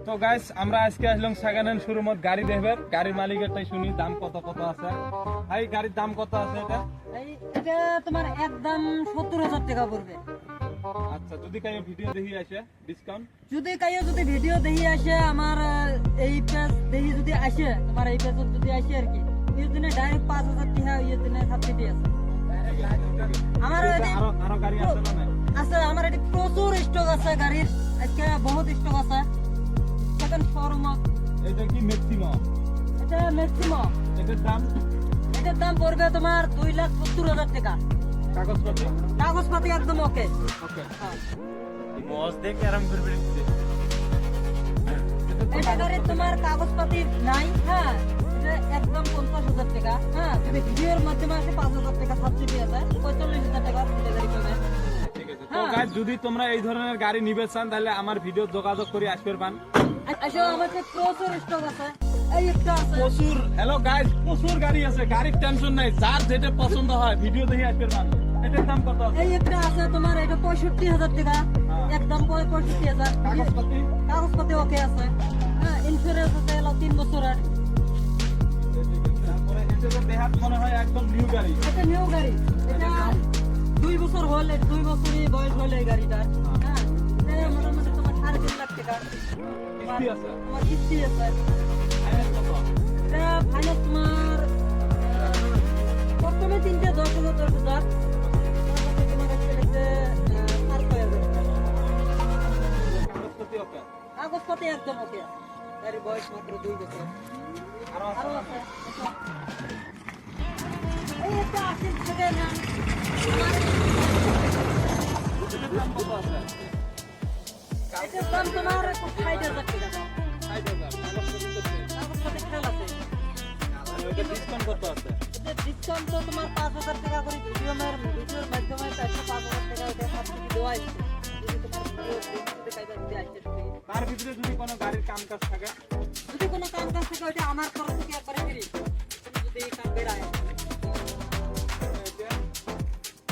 তো গাইস আমরা আজকে আসলাম সেকেন্ড হ্যান্ড শোরুমত গাড়ি দেখবে, গাড়ির মালিকেরটাই শুনি দাম কত কত আছে। ভাই গাড়ির দাম কত আছে এটা? এটা তোমার একদম 70,000 টাকা পড়বে। আচ্ছা, যদি কাইও ভিডিও দেখি আসে ডিসকাউন্ট? যদি ভিডিও দেখি আসে আমার এই পেজ দেখি যদি আসে তোমার এই পেজ যদি আসে আর কি এর জন্য ডাইরেক্ট 5,000 টাকা এর জন্য সাবসিডি আছে। আমার আরো গাড়ি আছে না? আছে, আমার এটি প্রচুর স্টক আছে গাড়ির, আজকে বহুত স্টক আছে সেকেন্ড শোরুম। এটা কি ম্যাক্সিমাম? এটা ম্যাক্সিমাম। এটার দাম পড়বে তোমার 2,70,000 টাকা। কাগজপাতি একদম ওকে। মজ দেখে আরাম করবে। এটা গাড়ির তোমার কাগজপাতি নাই, হ্যাঁ এটা একদম 50,000 টাকা। হ্যাঁ যদি ভিডিওর মাধ্যমে আসে 5,000 টাকা সাবসিডি আছে, 45,000 টাকা গাড়ি পাবে। তো গাইস যদি তোমরা এই ধরনের গাড়ি নিবে চান তাহলে আমার ভিডিও যোগাযোগ করে আসবে পান। আসলে আমাদের প্রচুর স্টক আছে, এই একটা আছে প্রচুর। হ্যালো গাইস, প্রচুর গাড়ি আছে, গাড়ির টেনশন নাই, যার যেটা পছন্দ হয় ভিডিও দেখে আসবে পান। এটার দাম কত আছে? এই একটা আছে তোমার, এটা 65,000 টাকা, একদম 65,000। কাগজপাতি ওকে আছে, হ্যাঁ ইন্স্যুরেন্স আছে 3 বছরের। তারপরে এটা তো দেখাত মনে হয় একদম নিউ গাড়ি। এটা নিউ গাড়ি, এটা 2 বছর হল, 2 বছরই বয়স হল এই গাড়িটার। হ্যাঁ এটা মোটামুটি তোমার 3.5 লাখ টাকা কিস্তি আছে। তোমার কিস্তি আছে। ফাইনাল কত? এটা ফাইনাল তোমার প্রথমে 3টা 10,000 10,000, তারপরে তোমার একটা লিখতে 4,000। কাগজপত্র ওকে? কাগজপাতি একদম ওকে, গাড়ির বয়স মাত্র 2 বছর। আরো আরো আছে? আছে এই একটা আছে সেকেন্ড হ্যান্ড। এটার দাম কত আছে? এটার দাম তোমার 60,000 টাকা। 60,000। কাগজপত্র কত? কাগজপাতি খেয়াল আছে। আর ওটা ডিসকাউন্ট কত আছে? এটা ডিসকাউন্ট তো তোমার 5,000 টাকা করে ভিডিওর মাধ্যমে 5,000 টাকা এটা সাবসিডি দেওয়া আছে। যদি তোমার ভিডিও কায়দা যদি আসে তার ভিতরে যদি কোনো গাড়ির কাম কাজ থাকে, যদি কোনো কাম কাজ থাকে ওটা আমার তরফ থেকে একবারে ফ্রি। তুমি যদি এই কাম বেড়ায়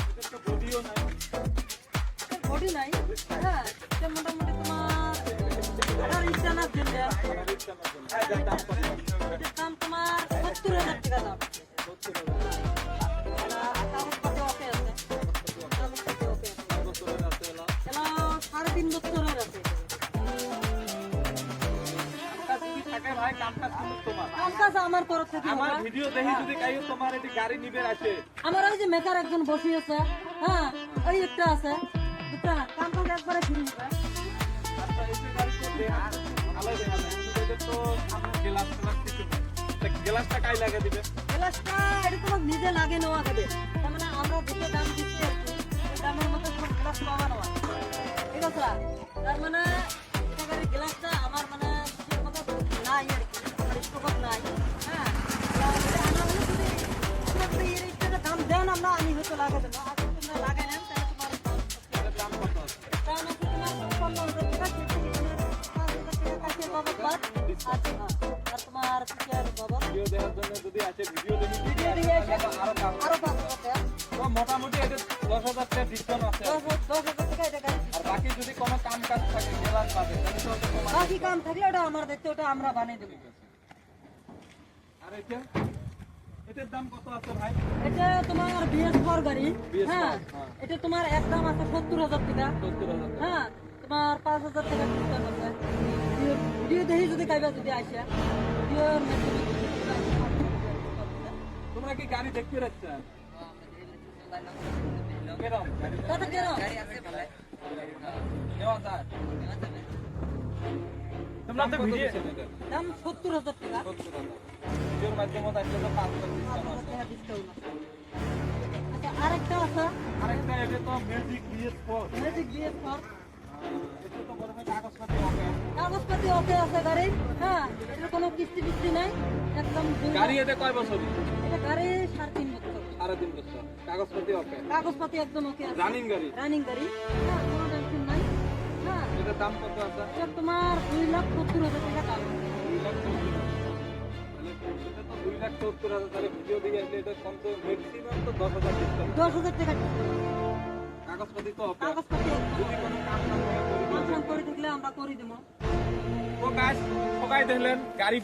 এটা তো বডিও নাই। বডি নাই, হ্যাঁ এটা মোটামুটি তোমার 18 জানার জন্য এটার দাম কত? এটার দাম তোমার 70,000 টাকা দাম। কাগজপাতি ওকে আছে, কাগজপাতি ওকে আছে। কয় বছরের আছে এলা? এলা 3.5 বছরের আছে। কাজ যদি থাকে ভাই, কাম কাজ কিন্তু তোমার। কাম কাজ আমার তরফ থেকে আমার হবে। ভিডিও দেখি যদি কাইও তোমার এটি গাড়ি নিবে আসে, আমার ওই যে মেকার একজন বসে আছে, হ্যাঁ ওই একটা আছে, দুটা কাম কাজ একবারে ফ্রি হবে। আচ্ছা এই যে গাড়ি তো দেখা ভালো দেখা যায়, কিন্তু এটা তো সামনে গ্লাস গ্লাস কিছু নেই। তা গ্লাসটা কাই লাগা দিবে? গ্লাসটা এটা তোমার নিজে লাগে নেওয়া হবে, তার মানে আমরা যেটা দাম দিচ্ছি আর কি ওই দামের মতো সব গ্লাস পাওয়া নেওয়া, ঠিক আছে? তার মানে এটা গাড়ির গ্লাসটা আমার মানে ঠিক মতো নাই আর কি, আমার স্টকত নাই। হ্যাঁ আমরা যদি এর একটা দাম দেন আমরা আমি হয়তো লাগাই দেবো, আর যদি তোমরা লাগাই নেন তাহলে তোমার এটার দাম কত আছে? দাম আছে তোমার 55,000 টাকা, 5,000 টাকা কাটিয়ে পাবো বাদ। আর তোমার কি আর বাবা ভিডিও দেখার জন্য যদি আসে, ভিডিও দেখি ভিডিও দিয়ে এসে আরো দাম। আরো 5,000 টাকা, তো মোটামুটি এটা 10,000 টাকা ডিসকাউন্ট আছে। 10,000 টাকা এটা গাড়ি। আর বাকি যদি কোনো কাম কাজ থাকে গ্লাস পাবে তাহলে তো ওটা তোমার। বাকি কাম থাকলে ওটা আমার দেখতে, ওটা আমরা বানিয়ে দেবো। আর এটার দাম কত আছে ভাই? এটা তোমার BS4 গাড়ি, BS4, হ্যাঁ হ্যাঁ। এটা তোমার একদম আছে 70,000 টাকা, 70,000 টাকা। হ্যাঁ তোমার 5,000 টাকা ডিসকাউন্ট আছে। ভিডিও দেখি যদি কাইবা যদি আসে ভিডিওর মাধ্যমে তোমরা কি গাড়ি দেখতে রাখছেন? কেরম গাড়ি কত কেন নেওয়া যায়? তোমরা তো ভিডিও দাম 70,000 টাকা, ভিডিওর মাধ্যমে থাকলে তো 5,000 ডিসকাউন্ট 5,000 আছে। টাকা ডিসকাউন্ট আছে। আচ্ছা আরেকটা আছে আরেকটা এটা তো ম্যাজিক BS4। ম্যাজিক BS4, এটা তো বড় কাগজপত্র ওকে। কাগজপাতি ওকে আছে গাড়ি, হ্যাঁ এটার কোনো কিস্তি টিস্তি নাই, একদম গাড়ি এটা কয় বছর? এটা গাড়ি 3.5 বছর, 3.5 বছর। কাগজপত্র ওকে। কাগজপাতি একদম ওকে আছে, রানিং গাড়ি। রানিং গাড়ি, হ্যাঁ কোনো টেনশন নাই। হ্যাঁ এটার দাম কত আছে? এটা তোমার 2,70,000 টাকা দাম। 2,70,000। তাহলে এটা তো 2,70,000। তাহলে ভিডিও দিয়ে আসলে এটা কম তো ম্যাক্সিমাম তো 10,000 ডিসকাউন্ট। 10,000 টাকা কাগজপত্র তো ওকে। কাগজপাতি একদম যদি কোনো কাম না হয় করে থাকলে আমরা করে দেবো। তো গাইস সবাই দেখলেন গাড়ি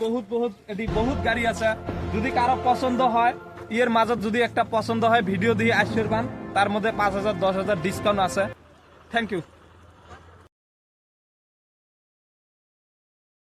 বহুত গাড়ি আছে যদি কারো পছন্দ হয় এর মাঝে যদি একটা পছন্দ হয় ভিডিও দিয়ে আসবেন তার মধ্যে 5,000 10,000 ডিসকাউন্ট আছে থ্যাংক ইউ